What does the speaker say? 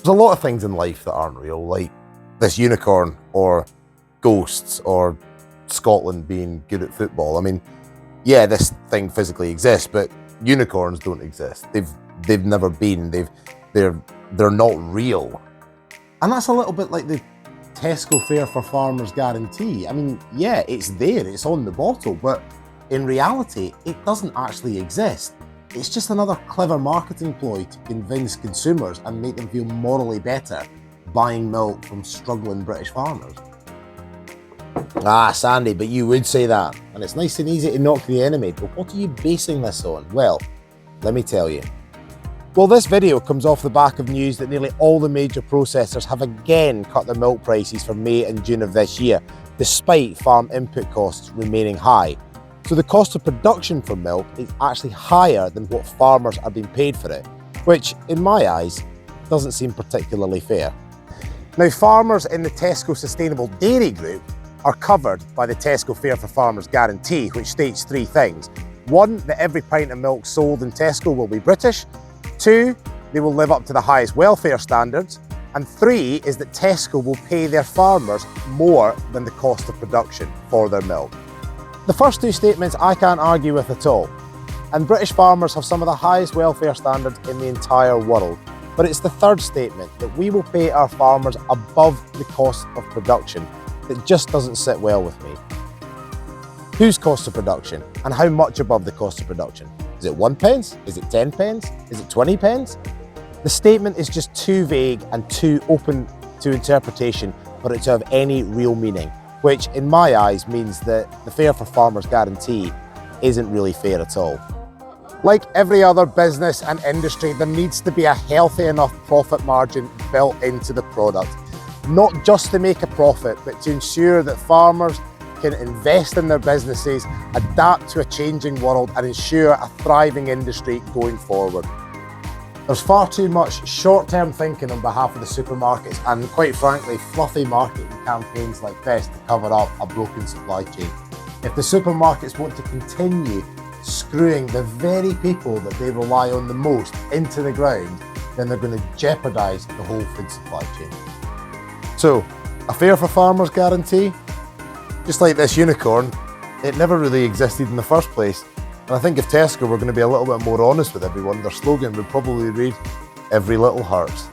There's a lot of things in life that aren't real, like this unicorn or ghosts or Scotland being good at football. I mean, yeah, this thing physically exists, but unicorns don't exist. They've never been. They're not real. And that's a little bit like the Tesco Fair for Farmers guarantee. I mean, yeah, it's there, it's on the bottle, but in reality, it doesn't actually exist. It's just another clever marketing ploy to convince consumers and make them feel morally better buying milk from struggling British farmers. Ah, Sandy, but you would say that, and it's nice and easy to knock the enemy, but what are you basing this on? Well, let me tell you. Well, this video comes off the back of news that nearly all the major processors have again cut their milk prices for May and June of this year, despite farm input costs remaining high. So the cost of production for milk is actually higher than what farmers are being paid for it, which, in my eyes, doesn't seem particularly fair. Now, farmers in the Tesco Sustainable Dairy Group are covered by the Tesco Fair for Farmers guarantee, which states three things. One, that every pint of milk sold in Tesco will be British. Two, they will live up to the highest welfare standards. And three is that Tesco will pay their farmers more than the cost of production for their milk. The first two statements I can't argue with at all. And British farmers have some of the highest welfare standards in the entire world. But it's the third statement, that we will pay our farmers above the cost of production, that just doesn't sit well with me. Whose cost of production? And how much above the cost of production? Is it 1 pence? Is it 10 pence? Is it 20 pence? The statement is just too vague and too open to interpretation for it to have any real meaning, which in my eyes means that the Fair for Farmers guarantee isn't really fair at all. Like every other business and industry, there needs to be a healthy enough profit margin built into the product. Not just to make a profit, but to ensure that farmers can invest in their businesses, adapt to a changing world, and ensure a thriving industry going forward. There's far too much short-term thinking on behalf of the supermarkets and, quite frankly, fluffy marketing campaigns like this to cover up a broken supply chain. If the supermarkets want to continue screwing the very people that they rely on the most into the ground, then they're going to jeopardise the whole food supply chain. So, a Fair for Farmers guarantee? Just like this unicorn, it never really existed in the first place. And I think if Tesco were going to be a little bit more honest with everyone, their slogan would probably read, "Every little hurts."